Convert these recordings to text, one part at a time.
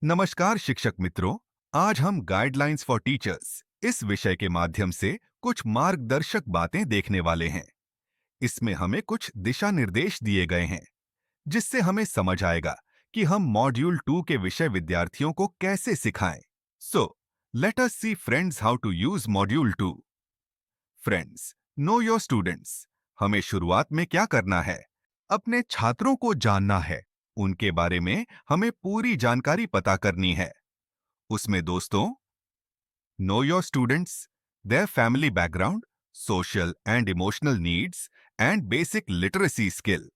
नमस्कार शिक्षक मित्रों। आज हम गाइडलाइंस फॉर टीचर्स इस विषय के माध्यम से कुछ मार्गदर्शक बातें देखने वाले हैं। इसमें हमें कुछ दिशा निर्देश दिए गए हैं जिससे हमें समझ आएगा कि हम मॉड्यूल 2 के विषय विद्यार्थियों को कैसे सिखाएं। So let us see friends how to use module 2। Friends, know your students. हमें शुरुआत में क्या करना है? अपने छात्रों को जानना है। उनके बारे में हमें पूरी जानकारी पता करनी है। उसमें दोस्तों, no your students, their family background, social and emotional needs and basic literacy skill.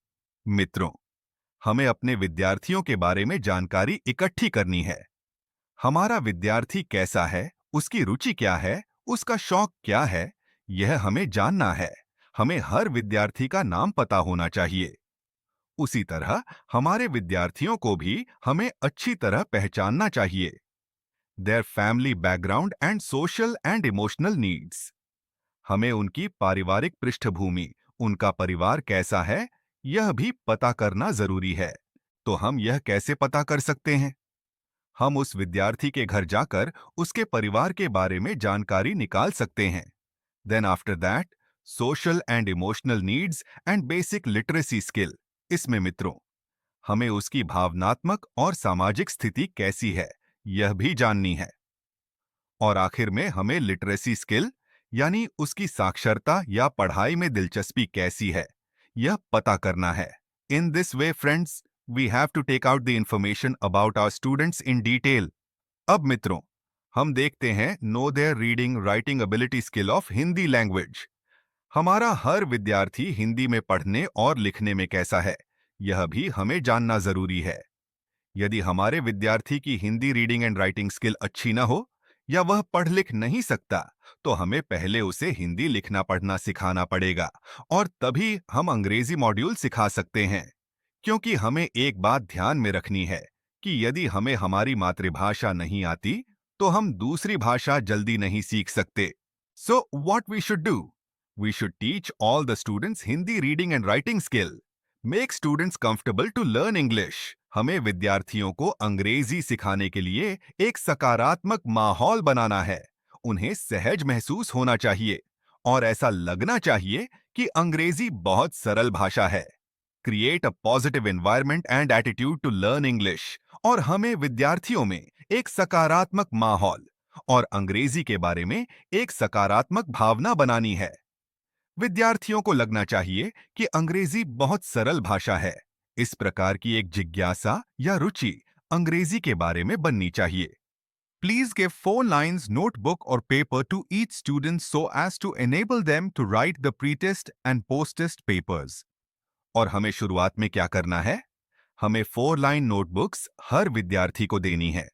मित्रों, हमें अपने विद्यार्थियों के बारे में जानकारी इकट्ठी करनी है। हमारा विद्यार्थी कैसा है, उसकी रुचि क्या है, उसका शौक क्या है, यह हमें जानना है। हमें हर विद्यार्थी का नाम पता होना चाहिए। उसी तरह हमारे विद्यार्थियों को भी हमें अच्छी तरह पहचानना चाहिए। Their family background and social and emotional needs. हमें उनकी पारिवारिक पृष्ठभूमि, उनका परिवार कैसा है, यह भी पता करना जरूरी है। तो हम यह कैसे पता कर सकते हैं? हम उस विद्यार्थी के घर जाकर उसके परिवार के बारे में जानकारी निकाल सकते हैं। Then after that, social and emotional needs and basic literacy skill. इसमें मित्रों, हमें उसकी भावनात्मक और सामाजिक स्थिति कैसी है, यह भी जाननी है। और आखिर में हमें लिटरेसी स्किल यानी उसकी साक्षरता या पढ़ाई में दिलचस्पी कैसी है, यह पता करना है। In this way friends, we have to take out the information about our students in detail. अब मित्रों, हम देखते हैं know their reading writing ability skill of Hindi language. हमारा हर विद्यार्थी हिंदी में पढ़ने और लिखने में कैसा है, यह भी हमें जानना जरूरी है। यदि हमारे विद्यार्थी की Hindi reading and writing skill अच्छी ना हो या वह पढ़ लिख नहीं सकता, तो हमें पहले उसे हिंदी लिखना पढ़ना सिखाना पड़ेगा और तभी हम अंग्रेजी मॉड्यूल सिखा सकते हैं। क्योंकि हमें एक बात ध्यान में रखनी है कि यदि हमें हमारी मातृभाषा नहीं आती, तो हम दूसरी भाषा जल्दी नहीं सीख सकते। So what we should do? We should teach all the students Hindi reading and writing skill. Make students comfortable to learn English. हमें विद्यार्थियों को अंग्रेजी सिखाने के लिए एक सकारात्मक माहौल बनाना है। उन्हें सहज महसूस होना चाहिए और ऐसा लगना चाहिए कि अंग्रेजी बहुत सरल भाषा है। Create a positive environment and attitude to learn English. और हमें विद्यार्थियों में एक सकारात्मक माहौल और अंग्रेजी के बारे में एक सकारात्मक भावना बनानी है। विद्यार्थियों को लगना चाहिए कि अंग्रेजी बहुत सरल भाषा है। इस प्रकार की एक जिज्ञासा या रुचि अंग्रेजी के बारे में बननी चाहिए। Please give 4 lines notebook or paper to each student so as to enable them to write the pre-test and post-test papers. और हमें शुरुआत में क्या करना है? हमें 4 लाइन नोटबुक्स हर विद्यार्थी को देनी है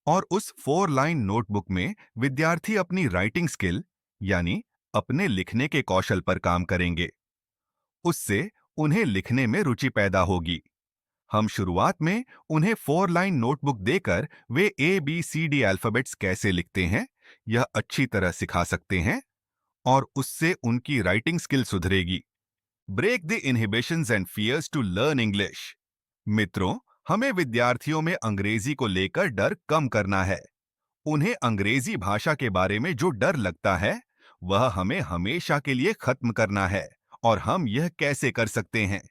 और उस 4 लाइन नोटबुक में विद्यार्थी अपनी राइटिंग स्किल यानी अपने लिखने के कौशल पर काम करेंगे। उससे उन्हें लिखने में रुचि पैदा होगी। हम शुरुआत में उन्हें 4 लाइन नोटबुक देकर वे ABCD अल्फाबेट्स कैसे लिखते हैं, यह अच्छी तरह सिखा सकते हैं और उससे उनकी राइटिंग स्किल सुधरेगी। Break the inhibitions and fears to learn English. मित्रों, हमें विद्यार्थियों में अंग्रेजी को लेकर डर कम करना है। उन्हें अंग्रेजी भाषा के बारे में जो डर लगता है, वह हमें हमेशा के लिए खत्म करना है। और हम यह कैसे कर सकते हैं?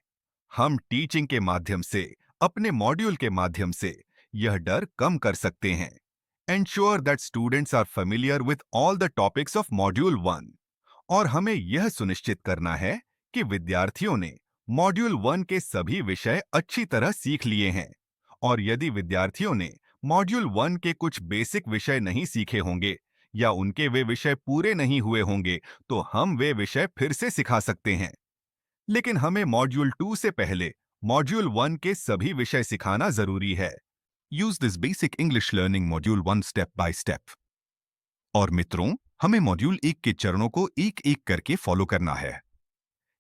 हम टीचिंग के माध्यम से, अपने मॉड्यूल के माध्यम से यह डर कम कर सकते हैं। Ensure that students are familiar with all the topics of Module 1. और हमें यह सुनिश्चित करना है कि विद्यार्थियों ने मॉड्यूल 1 के सभी विषय अच्छी तरह सीख लिए हैं। और यदि विद्यार्थियों ने मॉड्यूल 1 के कुछ बेसिक विषय नहीं सीखे होंगे या उनके वे विषय पूरे नहीं हुए होंगे, तो हम वे विषय फिर से सिखा सकते हैं। लेकिन हमें मॉड्यूल 2 से पहले मॉड्यूल 1 के सभी विषय सिखाना जरूरी है। Use this basic English learning module 1 step by step. और मित्रों, हमें मॉड्यूल 1 के चरणों को एक एक करके फॉलो करना है।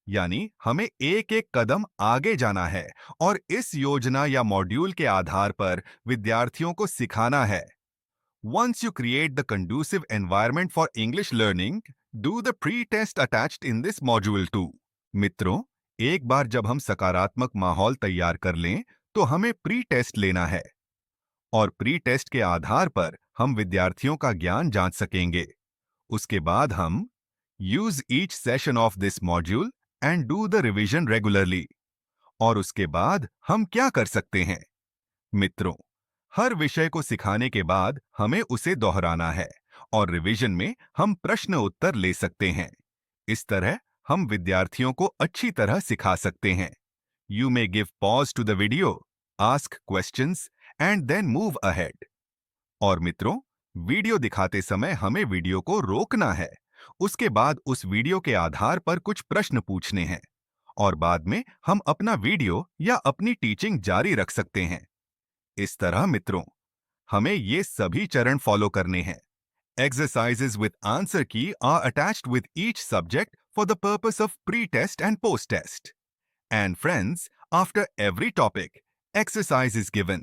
यानी हमें एक एक कदम आगे जाना है और इस योजना या मॉड्यूल के आधार पर विद्यार्थियों को सिखाना है। Once you create the conducive environment for English learning, do the pre-test attached in this module too. मित्रों, एक बार जब हम सकारात्मक माहौल तैयार कर लें, तो हमें प्री टेस्ट लेना है और प्री टेस्ट के आधार पर हम विद्यार्थियों का ज्ञान जांच सकेंगे। उसके बाद हम use each session of this module and do the revision regularly. और उसके बाद हम क्या कर सकते हैं? मित्रों, हर विषय को सिखाने के बाद हमें उसे दोहराना है और रिवीजन में हम प्रश्न उत्तर ले सकते हैं। इस तरह हम विद्यार्थियों को अच्छी तरह सिखा सकते हैं। You may give pause to the video, ask questions and then move ahead. और मित्रों, वीडियो दिखाते समय हमें वीडियो को रोकना है। उसके बाद उस वीडियो के आधार पर कुछ प्रश्न पूछने हैं और बाद में हम अपना वीडियो या अपनी टीचिंग जारी रख सकते हैं। इस तरह मित्रों, हमें ये सभी चरण फॉलो करने हैं। Exercises with answer key are attached with each subject for the purpose of pre-test and post-test. And friends, after every topic, exercise is given.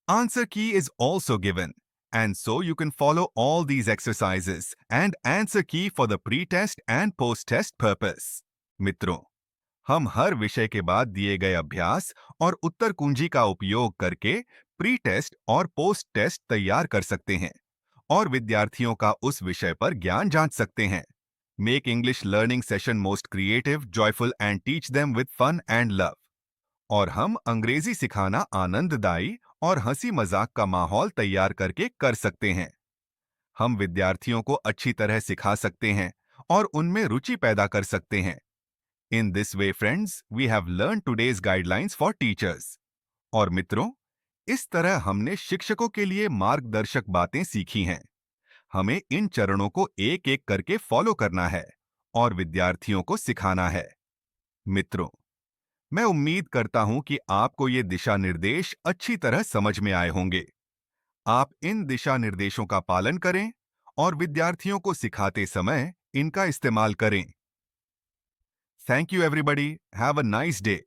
Answer key is also given. And so you can follow all these exercises and answer key for the pre-test and post-test purpose. मित्रों, हम हर विषय के बाद दिए गए अभ्यास और उत्तर कुंजी का उपयोग करके प्री टेस्ट और पोस्ट टेस्ट तैयार कर सकते हैं और विद्यार्थियों का उस विषय पर ज्ञान जांच सकते हैं। Make English learning session most creative, joyful and teach them with fun and love. और हम अंग्रेजी सिखाना आनंददायी और हंसी मजाक का माहौल तैयार करके कर सकते हैं। हम विद्यार्थियों को अच्छी तरह सिखा सकते हैं और उनमें रुचि पैदा कर सकते हैं। In this way, friends, we have learned today's guidelines for teachers. और मित्रों, इस तरह हमने शिक्षकों के लिए मार्गदर्शक बातें सीखी हैं। हमें इन चरणों को एक एक करके फॉलो करना है और विद्यार्थियों को सिखाना है। मित्रों, मैं उम्मीद करता हूं कि आपको ये दिशा निर्देश अच्छी तरह समझ में आए होंगे। आप इन दिशा निर्देशों का पालन करें और विद्यार्थियों को सिखाते समय इनका इस्तेमाल करें। Thank you everybody. Have a nice day.